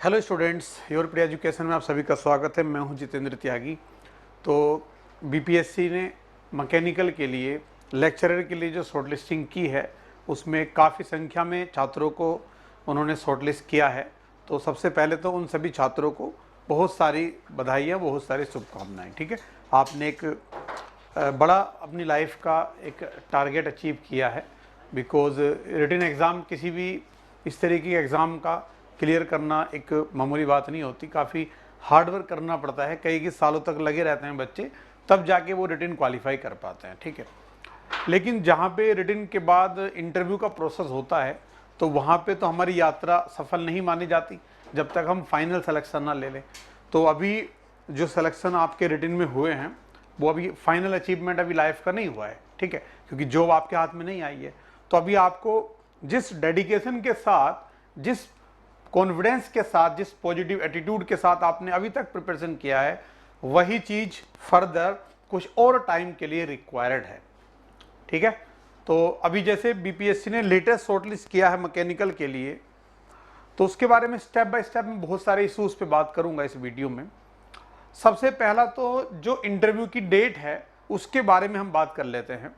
Hello students, your pre education में आप सभी का स्वागत है। मैं हूं जितेंद्र त्यागी। तो बीपीएससी ने मैकेनिकल के लिए लेक्चरर के लिए जो शॉर्टलिस्टिंग की है उसमें काफ़ी संख्या में छात्रों को उन्होंने शॉर्टलिस्ट किया है। तो सबसे पहले तो उन सभी छात्रों को बहुत सारी बधाइयाँ, बहुत सारी शुभकामनाएँ। ठीक है, आपने एक बड़ा अपनी लाइफ का एक टारगेट अचीव किया है। बिकॉज रिटन एग्ज़ाम किसी भी इस तरीके के एग्ज़ाम का क्लियर करना एक मामूली बात नहीं होती, काफ़ी हार्ड वर्क करना पड़ता है। कई सालों तक लगे रहते हैं बच्चे, तब जाके वो रिटन क्वालिफाई कर पाते हैं। ठीक है, लेकिन जहाँ पे रिटन के बाद इंटरव्यू का प्रोसेस होता है तो वहाँ पे तो हमारी यात्रा सफल नहीं मानी जाती जब तक हम फाइनल सिलेक्शन ना ले लें। तो अभी जो सिलेक्शन आपके रिटन में हुए हैं वो अभी फाइनल अचीवमेंट अभी लाइफ का नहीं हुआ है। ठीक है, क्योंकि जॉब आपके हाथ में नहीं आई है। तो अभी आपको जिस डेडिकेशन के साथ, जिस कॉन्फिडेंस के साथ, जिस पॉजिटिव एटीट्यूड के साथ आपने अभी तक प्रिपरेशन किया है, वही चीज फर्दर कुछ और टाइम के लिए रिक्वायर्ड है। ठीक है, तो अभी जैसे बीपीएससी ने लेटेस्ट शॉर्टलिस्ट किया है मैकेनिकल के लिए, तो उसके बारे में स्टेप बाय स्टेप में बहुत सारे इश्यूज पे बात करूंगा इस वीडियो में। सबसे पहला तो जो इंटरव्यू की डेट है उसके बारे में हम बात कर लेते हैं।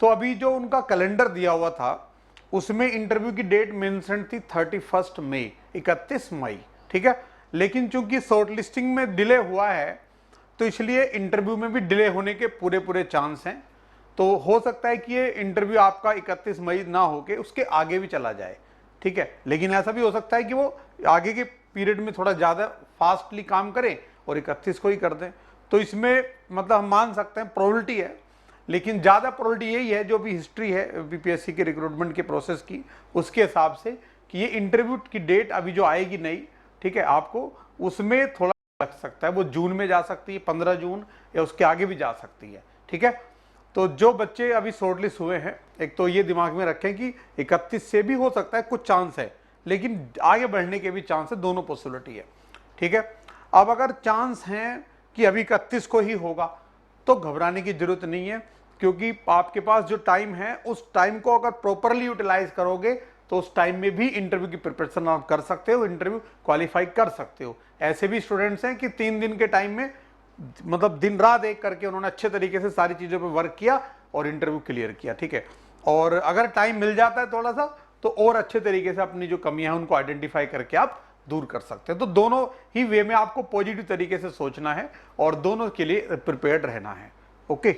तो अभी जो उनका कैलेंडर दिया हुआ था उसमें इंटरव्यू की डेट मेंशन थी 31 मई, 31 मई। ठीक है, लेकिन चूंकि शॉर्टलिस्टिंग में डिले हुआ है तो इसलिए इंटरव्यू में भी डिले होने के पूरे पूरे चांस हैं। तो हो सकता है कि ये इंटरव्यू आपका 31 मई ना होके उसके आगे भी चला जाए। ठीक है, लेकिन ऐसा भी हो सकता है कि वो आगे के पीरियड में थोड़ा ज़्यादा फास्टली काम करें और 31 को ही कर दें। तो इसमें मतलब हम मान सकते हैं प्रोबेबिलिटी है, लेकिन ज़्यादा प्रोबेबिलिटी यही है जो भी हिस्ट्री है बीपीएससी के रिक्रूटमेंट के प्रोसेस की, उसके हिसाब से कि ये इंटरव्यू की डेट अभी जो आएगी नई, ठीक है, आपको उसमें थोड़ा लग सकता है। वो जून में जा सकती है, 15 जून, या उसके आगे भी जा सकती है। ठीक है, तो जो बच्चे अभी शॉर्टलिस्ट हुए हैं, एक तो ये दिमाग में रखें कि 31 से भी हो सकता है, कुछ चांस है, लेकिन आगे बढ़ने के भी चांस है, दोनों पॉसिबिलिटी है। ठीक है, अब अगर चांस हैं कि अभी 31 को ही होगा तो घबराने की जरूरत नहीं है, क्योंकि आपके पास जो टाइम है उस टाइम को अगर प्रॉपरली यूटिलाइज करोगे तो उस टाइम में भी इंटरव्यू की प्रिपरेशन आप कर सकते हो, इंटरव्यू क्वालिफाई कर सकते हो। ऐसे भी स्टूडेंट्स हैं कि 3 दिन के टाइम में मतलब दिन रात एक करके उन्होंने अच्छे तरीके से सारी चीज़ों पर वर्क किया और इंटरव्यू क्लियर किया। ठीक है, और अगर टाइम मिल जाता है थोड़ा सा तो और अच्छे तरीके से अपनी जो कमियां हैं उनको आइडेंटिफाई करके आप दूर कर सकते हैं। तो दोनों ही वे में आपको पॉजिटिव तरीके से सोचना है और दोनों के लिए प्रिपेयर्ड रहना है। ओके,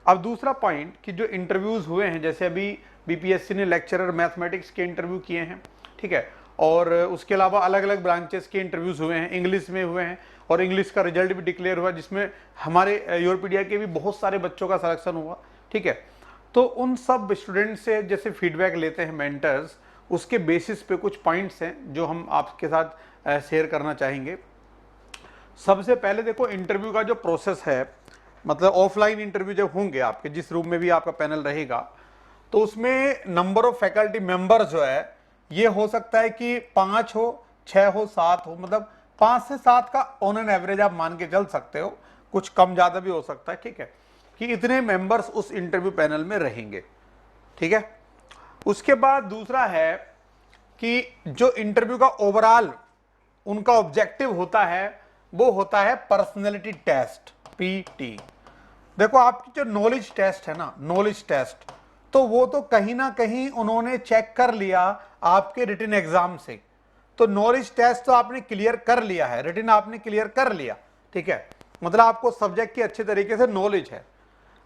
अब दूसरा पॉइंट कि जो इंटरव्यूज हुए हैं, जैसे अभी बीपीएससी ने लेक्चरर मैथमेटिक्स के इंटरव्यू किए हैं। ठीक है, और उसके अलावा अलग अलग ब्रांचेस के इंटरव्यूज हुए हैं, इंग्लिश में हुए हैं, और इंग्लिश का रिजल्ट भी डिक्लेयर हुआ जिसमें हमारे यूरोपीडिया के भी बहुत सारे बच्चों का सिलेक्शन हुआ। ठीक है, तो उन सब स्टूडेंट से जैसे फीडबैक लेते हैं मेंटर्स, उसके बेसिस पे कुछ पॉइंट्स हैं जो हम आपके साथ शेयर करना चाहेंगे। सबसे पहले देखो, इंटरव्यू का जो प्रोसेस है, मतलब ऑफलाइन इंटरव्यू जब होंगे आपके, जिस रूम में भी आपका पैनल रहेगा, तो उसमें नंबर ऑफ फैकल्टी मेंबर जो है ये हो सकता है कि 5 हो, 6 हो, 7 हो, मतलब 5 से 7 का ऑन एन एवरेज आप मान के चल सकते हो, कुछ कम ज्यादा भी हो सकता है। ठीक है, कि इतने मेंबर्स उस इंटरव्यू पैनल में रहेंगे। ठीक है, उसके बाद दूसरा है कि जो इंटरव्यू का ओवरऑल उनका ऑब्जेक्टिव होता है वो होता है पर्सनैलिटी टेस्ट, पीटी। देखो, आपकी जो नॉलेज टेस्ट है ना, नॉलेज टेस्ट, तो वो तो कहीं ना कहीं उन्होंने चेक कर लिया आपके रिटन एग्जाम से। तो नॉलेज टेस्ट तो आपने क्लियर कर लिया है, रिटन आपने क्लियर कर लिया। ठीक है, मतलब आपको सब्जेक्ट की अच्छे तरीके से नॉलेज है।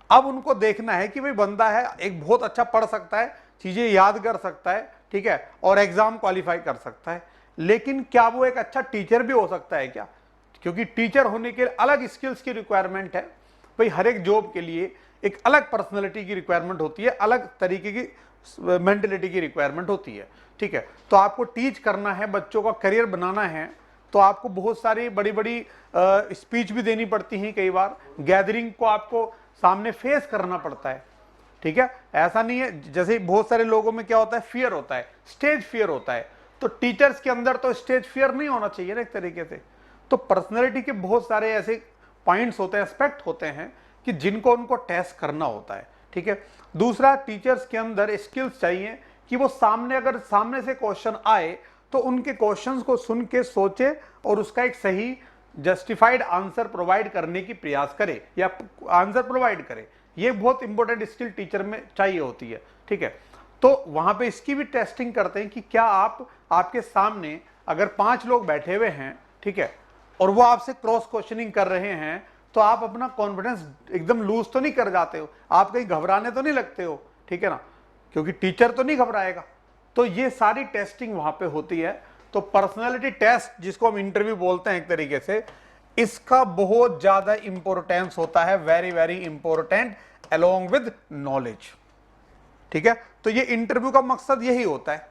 अब उनको देखना है कि भाई बंदा है एक बहुत अच्छा पढ़ सकता है, चीजें याद कर सकता है, ठीक है, और एग्जाम क्वालिफाई कर सकता है, लेकिन क्या वो एक अच्छा टीचर भी हो सकता है क्या? क्योंकि टीचर होने के अलग स्किल्स की रिक्वायरमेंट है भाई। हर एक जॉब के लिए एक अलग पर्सनैलिटी की रिक्वायरमेंट होती है, अलग तरीके की मेंटलिटी की रिक्वायरमेंट होती है। ठीक है, तो आपको टीच करना है, बच्चों का करियर बनाना है, तो आपको बहुत सारी बड़ी बड़ी स्पीच भी देनी पड़ती है, कई बार गैदरिंग को आपको सामने फेस करना पड़ता है। ठीक है, ऐसा नहीं है, जैसे बहुत सारे लोगों में क्या होता है, फियर होता है, स्टेज फियर होता है, तो टीचर्स के अंदर तो स्टेज फियर नहीं होना चाहिए ना एक तरीके से। तो पर्सनैलिटी के बहुत सारे ऐसे पॉइंट्स होते हैं, एस्पेक्ट होते हैं कि जिनको उनको टेस्ट करना होता है। ठीक है, दूसरा, टीचर्स के अंदर स्किल्स चाहिए कि वो सामने, अगर सामने से क्वेश्चन आए तो उनके क्वेश्चंस को सुन के सोचे और उसका एक सही जस्टिफाइड आंसर प्रोवाइड करने की प्रयास करे या आंसर प्रोवाइड करे। ये बहुत इंपॉर्टेंट स्किल टीचर में चाहिए होती है, ठीक है। तो वहां पे इसकी भी टेस्टिंग करते हैं कि क्या आपके सामने अगर 5 लोग बैठे हुए हैं, ठीक है, और वो आपसे क्रॉस क्वेश्चनिंग कर रहे हैं, तो आप अपना कॉन्फिडेंस एकदम लूज तो नहीं कर जाते हो, आप कहीं घबराने तो नहीं लगते हो, ठीक है ना, क्योंकि टीचर तो नहीं घबराएगा। तो ये सारी टेस्टिंग वहां पे होती है। तो पर्सनालिटी टेस्ट, जिसको हम इंटरव्यू बोलते हैं एक तरीके से, इसका बहुत ज्यादा इंपॉर्टेंस होता है, very very important along with knowledge, ठीक है। तो ये इंटरव्यू का मकसद यही होता है,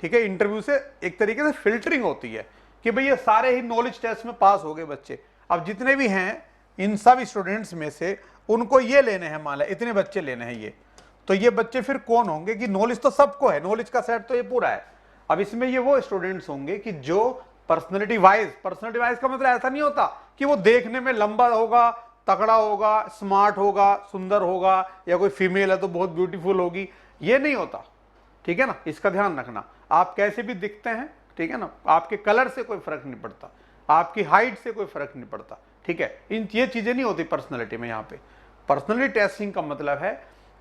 ठीक है। इंटरव्यू से एक तरीके से फिल्टरिंग होती है कि भाई ये सारे ही नॉलेज टेस्ट में पास हो गए बच्चे। अब जितने भी हैं इन सब स्टूडेंट्स में से उनको ये लेने हैं, मान लो इतने बच्चे लेने हैं ये, तो ये बच्चे फिर कौन होंगे कि नॉलेज तो सबको है, नॉलेज का सेट तो ये पूरा है। अब इसमें ये वो स्टूडेंट्स होंगे कि जो पर्सनैलिटी वाइज का मतलब ऐसा नहीं होता कि वो देखने में लंबा होगा, तगड़ा होगा, स्मार्ट होगा, सुंदर होगा, या कोई फीमेल है तो बहुत ब्यूटीफुल होगी, ये नहीं होता, ठीक है ना। इसका ध्यान रखना, आप कैसे भी दिखते हैं, ठीक है ना, आपके कलर से कोई फर्क नहीं पड़ता, आपकी हाइट से कोई फर्क नहीं पड़ता, ठीक है। ये चीजें नहीं होती पर्सनैलिटी में। यहाँ पे पर्सनैलिटी टेस्टिंग का मतलब है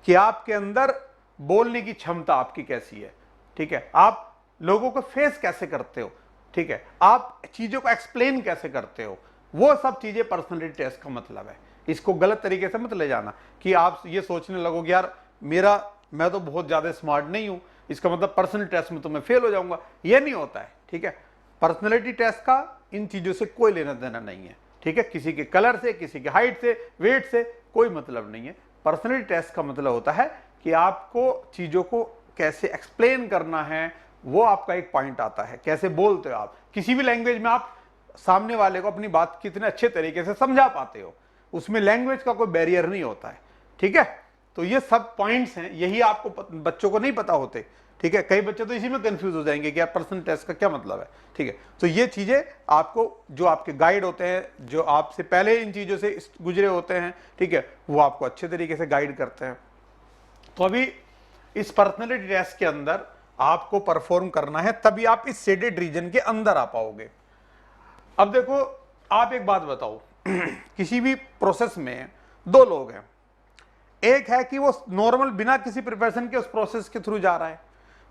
कि आपके अंदर बोलने की क्षमता आपकी कैसी है, ठीक है, आप लोगों को फेस कैसे करते हो, ठीक है, आप चीजों को एक्सप्लेन कैसे करते हो, वो सब चीजें पर्सनैलिटी टेस्ट का मतलब है। इसको गलत तरीके से मत ले जाना कि आप ये सोचने लगोगे यार मैं तो बहुत ज्यादा स्मार्ट नहीं हूं, इसका मतलब पर्सनैलिटी टेस्ट में तो मैं फेल हो जाऊंगा। ये नहीं होता है, ठीक है। पर्सनैलिटी टेस्ट का इन चीजों से कोई लेना देना नहीं है, ठीक है। किसी के कलर से, किसी के हाइट से, वेट से कोई मतलब नहीं है। पर्सनैलिटी टेस्ट का मतलब होता है कि आपको चीजों को कैसे एक्सप्लेन करना है, वो आपका एक पॉइंट आता है। कैसे बोलते हो आप, किसी भी लैंग्वेज में आप सामने वाले को अपनी बात कितने अच्छे तरीके से समझा पाते हो, उसमें लैंग्वेज का कोई बैरियर नहीं होता है, ठीक है। तो ये सब पॉइंट्स हैं, यही आपको बच्चों को नहीं पता होते, ठीक है। कई बच्चे तो इसी में कंफ्यूज हो जाएंगे कि यार पर्सनल टेस्ट का क्या मतलब है, ठीक है। तो ये चीजें आपको, जो आपके गाइड होते हैं, जो आपसे पहले इन चीजों से गुजरे होते हैं, ठीक है, वो आपको अच्छे तरीके से गाइड करते हैं। तो अभी इस पर्सनैलिटी टेस्ट के अंदर आपको परफॉर्म करना है, तभी आप इस शेडेड रीजन के अंदर आ पाओगे। अब देखो, आप एक बात बताओ, किसी भी प्रोसेस में 2 लोग हैं, एक है कि वो नॉर्मल बिना किसी प्रिपरेशन के उस प्रोसेस के थ्रू जा रहा है,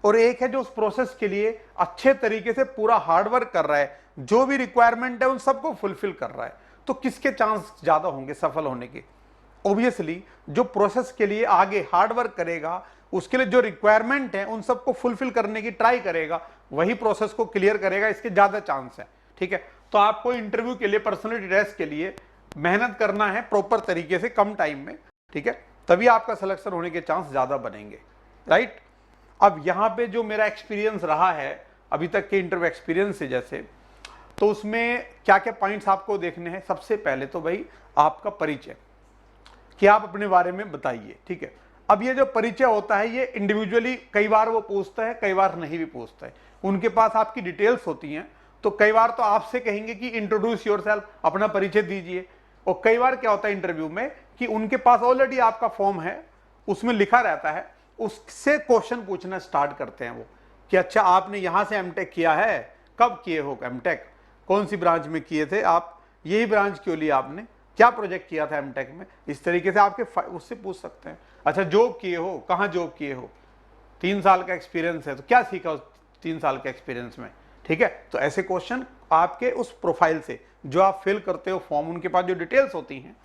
और एक है जो उस प्रोसेस के लिए अच्छे तरीके से पूरा हार्डवर्क कर रहा है, जो भी रिक्वायरमेंट है उन सबको फुलफिल कर रहा है। तो किसके चांस ज्यादा होंगे सफल होने के? ऑब्वियसली जो प्रोसेस के लिए आगे हार्डवर्क करेगा, उसके लिए जो रिक्वायरमेंट है उन सबको फुलफिल करने की ट्राई करेगा, वही प्रोसेस को क्लियर करेगा, इसके ज्यादा चांस है, ठीक है। तो आपको इंटरव्यू के लिए, पर्सनैलिटी टेस्ट के लिए मेहनत करना है प्रॉपर तरीके से, कम टाइम में, ठीक है, तभी आपका सिलेक्शन होने के चांस ज्यादा बनेंगे, राइट। अब यहां पे जो मेरा एक्सपीरियंस रहा है अभी तक के इंटरव्यू एक्सपीरियंस से, जैसे, तो उसमें क्या क्या पॉइंट्स आपको देखने हैं। सबसे पहले तो भाई आपका परिचय, कि आप अपने बारे में बताइए, ठीक है। अब ये जो परिचय होता है ये इंडिविजुअली कई बार वो पूछता है, कई बार नहीं भी पूछता है। उनके पास आपकी डिटेल्स होती हैं, तो कई बार तो आपसे कहेंगे कि इंट्रोड्यूस योरसेल्फ, अपना परिचय दीजिए। और कई बार क्या होता है इंटरव्यू में कि उनके पास ऑलरेडी आपका फॉर्म है, उसमें लिखा रहता है, उससे क्वेश्चन पूछना स्टार्ट करते हैं वो, कि अच्छा आपने यहां से एमटेक किया है, कब किए हो एमटेक, कौन सी ब्रांच में किए थे आप, यही ब्रांच क्यों लिया आपने, क्या प्रोजेक्ट किया था एमटेक में, इस तरीके से आपके उससे पूछ सकते हैं। अच्छा जॉब किए हो, कहाँ जॉब किए हो, 3 साल का एक्सपीरियंस है तो क्या सीखा उस 3 साल के एक्सपीरियंस में, ठीक है। तो ऐसे क्वेश्चन आपके उस प्रोफाइल से जो आप फिल करते हो फॉर्म, उनके पास जो डिटेल्स होती हैं,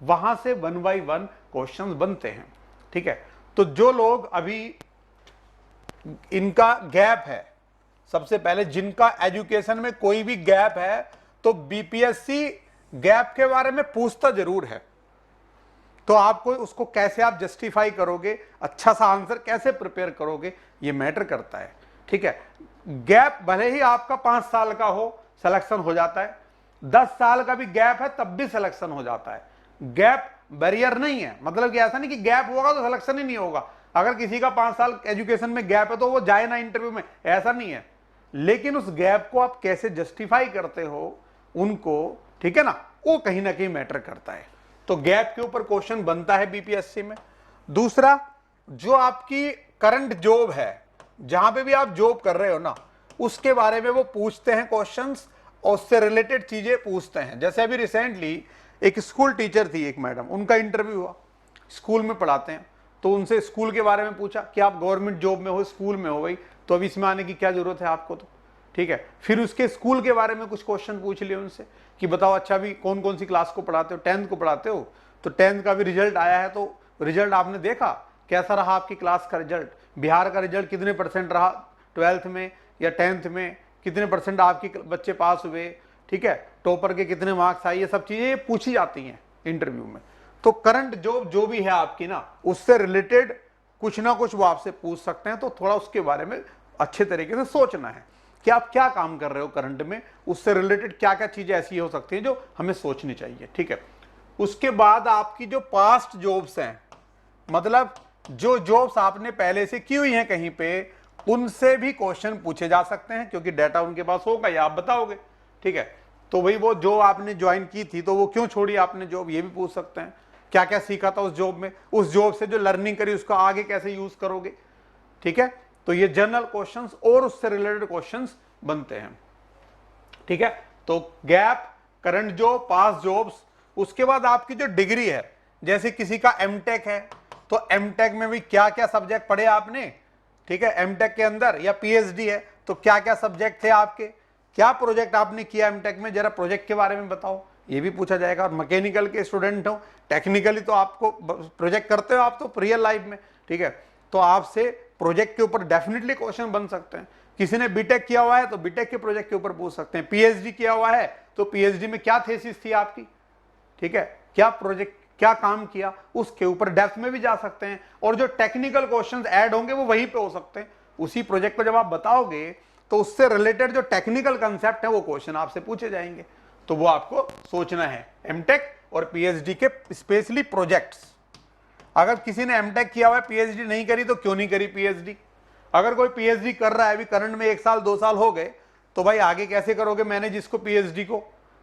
वहां से 1 बाय 1 क्वेश्चन बनते हैं, ठीक है। तो जो लोग अभी इनका गैप है, सबसे पहले जिनका एजुकेशन में कोई भी गैप है, तो बीपीएससी गैप के बारे में पूछता जरूर है। तो आपको उसको कैसे आप जस्टिफाई करोगे, अच्छा सा आंसर कैसे प्रिपेयर करोगे, ये मैटर करता है, ठीक है। गैप भले ही आपका 5 साल का हो, सिलेक्शन हो जाता है, 10 साल का भी गैप है तब भी सिलेक्शन हो जाता है। गैप बैरियर नहीं है, मतलब कि ऐसा नहीं कि गैप होगा तो सिलेक्शन ही नहीं होगा। अगर किसी का 5 साल एजुकेशन में गैप है तो वो जाए ना इंटरव्यू में, ऐसा नहीं है। लेकिन उस गैप को आप कैसे जस्टिफाई करते हो उनको, ठीक है ना, वो कहीं ना कहीं मैटर करता है। तो गैप के ऊपर क्वेश्चन बनता है बीपीएससी में। दूसरा, जो आपकी करंट जॉब है, जहां पे भी आप जॉब कर रहे हो ना, उसके बारे में वो पूछते हैं क्वेश्चंस और उससे रिलेटेड चीजें पूछते हैं। जैसे अभी रिसेंटली एक स्कूल टीचर थी, एक मैडम, उनका इंटरव्यू हुआ, स्कूल में पढ़ाते हैं, तो उनसे स्कूल के बारे में पूछा कि आप गवर्नमेंट जॉब में हो, स्कूल में हो भाई, तो अब इसमें आने की क्या जरूरत है आपको, तो ठीक है। फिर उसके स्कूल के बारे में कुछ क्वेश्चन पूछ लिए उनसे कि बताओ अच्छा भी कौन कौन सी क्लास को पढ़ाते हो, 10th को पढ़ाते हो, तो 10th का भी रिजल्ट आया है, तो रिजल्ट आपने देखा, कैसा रहा आपकी क्लास का रिजल्ट, बिहार का रिजल्ट कितने % रहा 12th में या 10th में, कितने % आपके बच्चे पास हुए, ठीक है, टॉपर के कितने मार्क्स आए, ये सब चीजें पूछी जाती हैं इंटरव्यू में। तो करंट जॉब जो भी है आपकी ना, उससे रिलेटेड कुछ ना कुछ वो आपसे पूछ सकते हैं, तो थोड़ा उसके बारे में अच्छे तरीके से सोचना है कि आप क्या काम कर रहे हो करंट में, उससे रिलेटेड क्या क्या चीजें ऐसी हो सकती हैं जो हमें सोचनी चाहिए, ठीक है। उसके बाद आपकी जो पास्ट जॉब्स हैं, मतलब जो जॉब्स आपने पहले से की हुई हैं कहीं पे, उनसे भी क्वेश्चन पूछे जा सकते हैं, क्योंकि डाटा उनके पास होगा या आप बताओगे, ठीक है। तो भाई वो जो आपने ज्वाइन की थी तो वो क्यों छोड़ी आपने जॉब, ये भी पूछ सकते हैं, क्या क्या सीखा था उस जॉब में, उस जॉब से जो लर्निंग करी उसको आगे कैसे यूज करोगे, ठीक है। तो ये जनरल क्वेश्चंस और उससे रिलेटेड क्वेश्चंस बनते हैं, ठीक है। तो gap, current job, past jobs. उसके बाद आपकी जो डिग्री है, जैसे किसी का एमटेक है, तो एमटेक में भी क्या क्या सब्जेक्ट पढ़े आपने, ठीक है, एमटेक के अंदर, या पीएचडी है तो क्या क्या सब्जेक्ट थे आपके, क्या प्रोजेक्ट आपने किया एमटेक में, जरा प्रोजेक्ट के बारे में बताओ, ये भी पूछा जाएगा। और मैकेनिकल के स्टूडेंट हो, टेक्निकली तो आपको प्रोजेक्ट करते हो आप तो रियल लाइफ में, ठीक है, तो आपसे प्रोजेक्ट के ऊपर डेफिनेटली क्वेश्चन बन सकते हैं। किसी ने बीटेक किया हुआ है तो बीटेक के प्रोजेक्ट के ऊपर पूछ सकते हैं, पीएचडी किया हुआ है तो पीएचडी में क्या थीसिस थी आपकी, ठीक है, क्या प्रोजेक्ट, क्या काम किया, उसके ऊपर डेप्थ में भी जा सकते हैं। और जो टेक्निकल क्वेश्चंस ऐड होंगे वो वहीं पे हो सकते हैं, उसी प्रोजेक्ट को जब आप बताओगे तो उससे रिलेटेड जो टेक्निकल कंसेप्ट है वो क्वेश्चन आपसे पूछे जाएंगे, तो वो आपको सोचना है। एमटेक और पीएचडी के स्पेशली प्रोजेक्ट्स, अगर किसी ने एमटेक किया हुआ है पीएचडी नहीं करी तो क्यों नहीं करी पीएचडी, अगर कोई पीएचडी कर रहा है अभी करंट में 1 साल 2 साल हो गए, तो भाई आगे कैसे करोगे मैनेज इसको, पीएचडी को,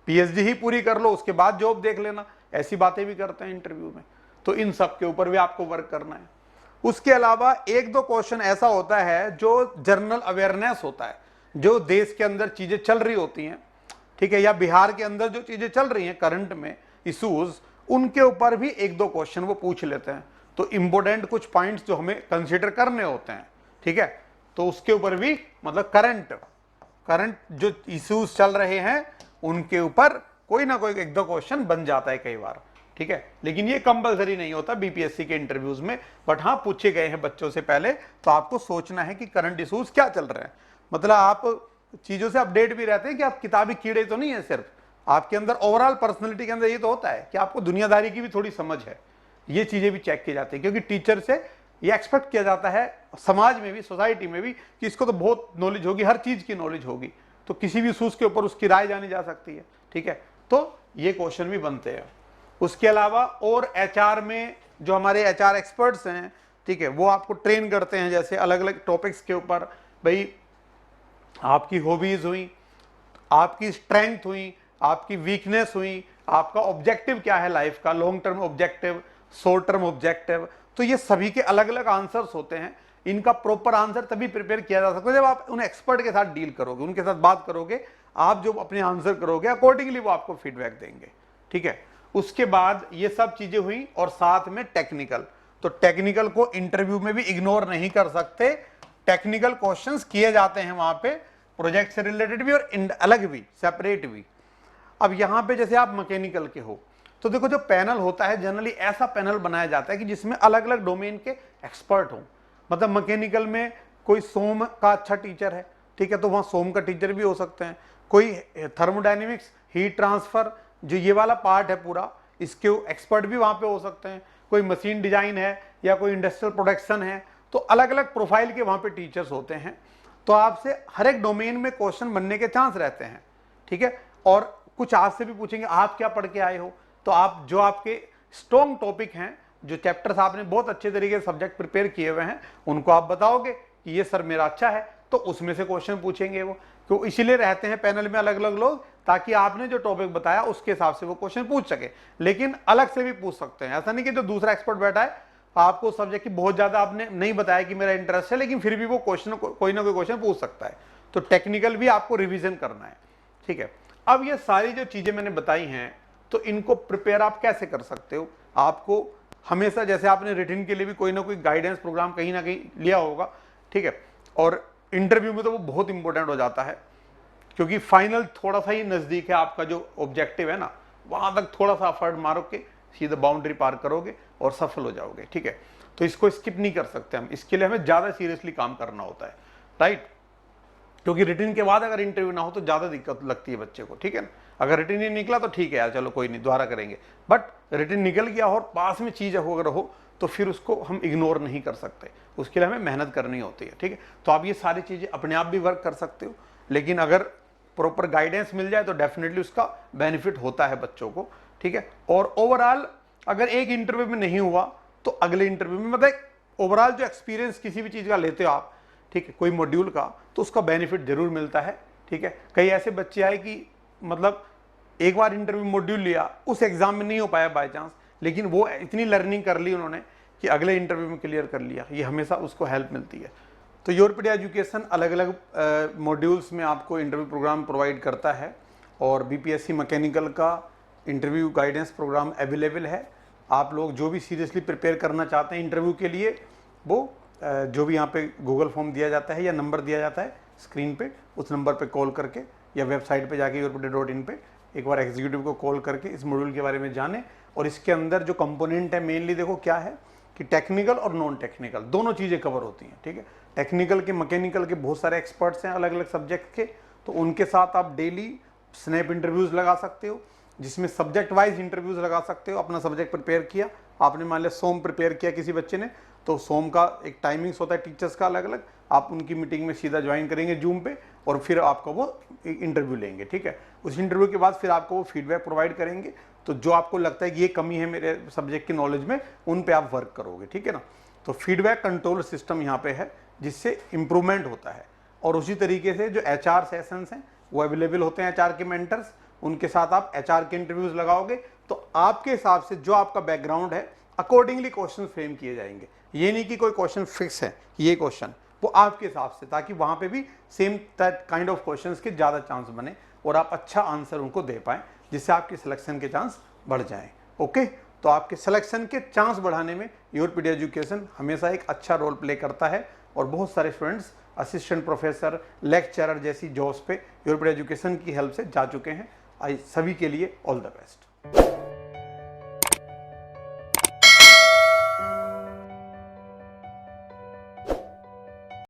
पीएचडी ही पूरी कर लो, उसके बाद जॉब देख लेना, ऐसी बातें भी करते हैं इंटरव्यू में। तो इन सब के ऊपर भी आपको वर्क करना है। उसके अलावा 1-2 क्वेश्चन ऐसा होता है जो जनरल अवेयरनेस होता है, जो देश के अंदर चीजें चल रही होती हैं, ठीक है, या बिहार के अंदर जो चीजें चल रही हैं करंट में इश्यूज, उनके ऊपर भी 1-2 क्वेश्चन वो पूछ लेते हैं। तो इंपॉर्टेंट कुछ पॉइंट्स जो हमें कंसीडर करने होते हैं, ठीक है, तो उसके ऊपर भी, मतलब करंट जो इश्यूज चल रहे हैं उनके ऊपर कोई ना कोई 1-2 क्वेश्चन बन जाता है कई बार, ठीक है। लेकिन ये कंपलसरी नहीं होता बीपीएससी के इंटरव्यूज में, बट हाँ पूछे गए हैं बच्चों से पहले, तो आपको सोचना है कि करंट इश्यूज क्या चल रहे हैं। मतलब आप चीजों से अपडेट भी रहते हैं कि आप किताबी कीड़े तो नहीं है, सिर्फ आपके अंदर ओवरऑल पर्सनैलिटी के अंदर ये तो होता है कि आपको दुनियादारी की भी थोड़ी समझ है, ये चीजें भी चेक की जाती है। क्योंकि टीचर से ये एक्सपेक्ट किया जाता है समाज में भी, सोसाइटी में भी, कि इसको तो बहुत नॉलेज होगी, हर चीज की नॉलेज होगी, तो किसी भी इश्यूज के ऊपर उसकी राय जानी जा सकती है, ठीक है। तो ये क्वेश्चन भी बनते हैं। उसके अलावा और एचआर में जो हमारे एचआर एक्सपर्ट्स हैं, ठीक है, वो आपको ट्रेन करते हैं, जैसे अलग अलग टॉपिक्स के ऊपर, भाई आपकी हॉबीज हुई, आपकी स्ट्रेंथ हुई, आपकी वीकनेस हुई, आपका ऑब्जेक्टिव क्या है लाइफ का, long term objective, short term objective, तो ये सभी के अलग अलग आंसर्स होते हैं। इनका प्रॉपर आंसर तभी प्रिपेयर किया जा सकता है जब आप उन एक्सपर्ट के साथ डील करोगे, उनके साथ बात करोगे, आप जो अपने आंसर करोगे अकॉर्डिंगली वो आपको फीडबैक देंगे, ठीक है। उसके बाद ये सब चीजें हुई, और साथ में टेक्निकल, तो टेक्निकल को इंटरव्यू में भी इग्नोर नहीं कर सकते, टेक्निकल क्वेश्चंस किए जाते हैं वहां पे, प्रोजेक्ट से रिलेटेड भी और अलग भी, सेपरेट भी। अब यहां पे जैसे आप मैकेनिकल के हो, तो देखो जो पैनल होता है जनरली ऐसा पैनल बनाया जाता है कि जिसमें अलग अलग डोमेन के एक्सपर्ट हो। मतलब मैकेनिकल में कोई सोम का अच्छा टीचर है, ठीक है, तो वहां सोम का टीचर भी हो सकते हैं, कोई थर्मोडायनेमिक्स, हीट ट्रांसफर, जो ये वाला पार्ट है पूरा, इसके एक्सपर्ट भी वहां पे हो सकते हैं, कोई मशीन डिजाइन है या कोई इंडस्ट्रियल प्रोडक्शन है, तो अलग अलग प्रोफाइल के वहां पे टीचर्स होते हैं। तो आपसे हर एक डोमेन में क्वेश्चन बनने के चांस रहते हैं, ठीक है। और कुछ आपसे भी पूछेंगे आप क्या पढ़ के आए हो, तो आप जो आपके स्ट्रॉन्ग टॉपिक हैं, जो चैप्टर्स आपने बहुत अच्छे तरीके से सब्जेक्ट प्रिपेयर किए हुए हैं, उनको आप बताओगे कि ये सर मेरा अच्छा है, तो उसमें से क्वेश्चन पूछेंगे वो। तो इसीलिए रहते हैं पैनल में अलग अलग लोग, ताकि आपने जो टॉपिक बताया उसके हिसाब से वो क्वेश्चन पूछ सके। लेकिन अलग से भी पूछ सकते हैं, ऐसा नहीं कि जो दूसरा एक्सपर्ट बैठा है आपको सब्जेक्ट की बहुत ज्यादा आपने नहीं बताया कि मेरा इंटरेस्ट है, लेकिन फिर भी वो क्वेश्चन कोई ना कोई क्वेश्चन पूछ सकता है, तो टेक्निकल भी आपको रिवीजन करना है, ठीक है। अब ये सारी जो चीज़ें मैंने बताई हैं, तो इनको प्रिपेयर आप कैसे कर सकते हो? आपको हमेशा, जैसे आपने रिटन के लिए भी कोई ना कोई गाइडेंस प्रोग्राम कहीं ना कहीं लिया होगा, ठीक है, और इंटरव्यू में तो वो बहुत इंपॉर्टेंट हो जाता है, क्योंकि फाइनल थोड़ा सा ही नज़दीक है, आपका जो ऑब्जेक्टिव है ना, वहाँ तक थोड़ा सा एफर्ट मारो के सीधा बाउंड्री पार करोगे और सफल हो जाओगे, ठीक है। तो इसको स्किप नहीं कर सकते हम, इसके लिए हमें ज़्यादा सीरियसली काम करना होता है, राइट। क्योंकि रिटन के बाद अगर इंटरव्यू ना हो तो ज़्यादा दिक्कत लगती है बच्चे को, ठीक है ना। अगर रिटन नहीं निकला तो ठीक है यार, चलो कोई नहीं, दोबारा करेंगे, बट रिटन निकल गया और पास में चीज़ अगर हो तो फिर उसको हम इग्नोर नहीं कर सकते, उसके लिए हमें मेहनत करनी होती है, ठीक है। तो आप ये सारी चीज़ें अपने आप भी वर्क कर सकते हो, लेकिन अगर प्रॉपर गाइडेंस मिल जाए तो डेफिनेटली उसका बेनिफिट होता है बच्चों को, ठीक है। और ओवरऑल अगर एक इंटरव्यू में नहीं हुआ तो अगले इंटरव्यू में, मतलब ओवरऑल जो एक्सपीरियंस किसी भी चीज़ का लेते हो आप, ठीक है, कोई मॉड्यूल का, तो उसका बेनिफिट जरूर मिलता है, ठीक है। कई ऐसे बच्चे आए कि मतलब एक बार इंटरव्यू मॉड्यूल लिया, उस एग्जाम में नहीं हो पाया बाय चांस, लेकिन वो इतनी लर्निंग कर ली उन्होंने कि अगले इंटरव्यू में क्लियर कर लिया, ये हमेशा उसको हेल्प मिलती है। तो योरपीडिया एजुकेशन अलग अलग मॉड्यूल्स में आपको इंटरव्यू प्रोग्राम प्रोवाइड करता है, और बीपीएससी मैकेनिकल का इंटरव्यू गाइडेंस प्रोग्राम अवेलेबल है। आप लोग जो भी सीरियसली प्रिपेयर करना चाहते हैं इंटरव्यू के लिए, वो जो भी यहाँ पे गूगल फॉर्म दिया जाता है या नंबर दिया जाता है स्क्रीन पे, उस नंबर पे कॉल करके या वेबसाइट पे जाके yourpedia.in पे एक बार एग्जीक्यूटिव को कॉल करके इस मॉड्यूल के बारे में जाने। और इसके अंदर जो कंपोनेंट है मेनली देखो क्या है कि टेक्निकल और नॉन टेक्निकल दोनों चीज़ें कवर होती हैं, ठीक है। टेक्निकल के, मैकेनिकल के बहुत सारे एक्सपर्ट्स हैं अलग अलग सब्जेक्ट के, तो उनके साथ आप डेली स्नैप इंटरव्यूज़ लगा सकते हो, जिसमें सब्जेक्ट वाइज इंटरव्यूज़ लगा सकते हो। अपना सब्जेक्ट प्रिपेयर किया आपने, मान लिया सोम प्रिपेयर किया किसी बच्चे ने, तो सोम का एक टाइमिंग्स होता है टीचर्स का अलग अलग, आप उनकी मीटिंग में सीधा ज्वाइन करेंगे जूम पे, और फिर आपका वो इंटरव्यू लेंगे, ठीक है। उस इंटरव्यू के बाद फिर आपको वो फीडबैक प्रोवाइड करेंगे, तो जो आपको लगता है कि ये कमी है मेरे सब्जेक्ट की नॉलेज में, उन पे आप वर्क करोगे, ठीक है ना। तो फीडबैक कंट्रोल सिस्टम यहाँ पे है, जिससे इम्प्रूवमेंट होता है। और उसी तरीके से जो HR सेशंस हैं वो अवेलेबल होते हैं, HR के मेंटर्स, उनके साथ आप HR के इंटरव्यूज लगाओगे, तो आपके हिसाब से जो आपका बैकग्राउंड है अकॉर्डिंगली क्वेश्चन फ्रेम किए जाएंगे। ये नहीं कि कोई क्वेश्चन फिक्स है ये क्वेश्चन, वो आपके हिसाब से, ताकि वहाँ पे भी सेम काइंड ऑफ क्वेश्चंस के ज़्यादा चांस बने और आप अच्छा आंसर उनको दे पाएँ, जिससे आपकी सिलेक्शन के चांस बढ़ जाएँ। ओके, तो आपके सिलेक्शन के चांस बढ़ाने में योरपीडिया एजुकेशन हमेशा एक अच्छा रोल प्ले करता है, और बहुत सारे स्टूडेंट्स असिस्टेंट प्रोफेसर, लेक्चरर जैसी जॉब्स पे योरपीडिया एजुकेशन की हेल्प से जा चुके हैं। आई सभी के लिए ऑल द बेस्ट।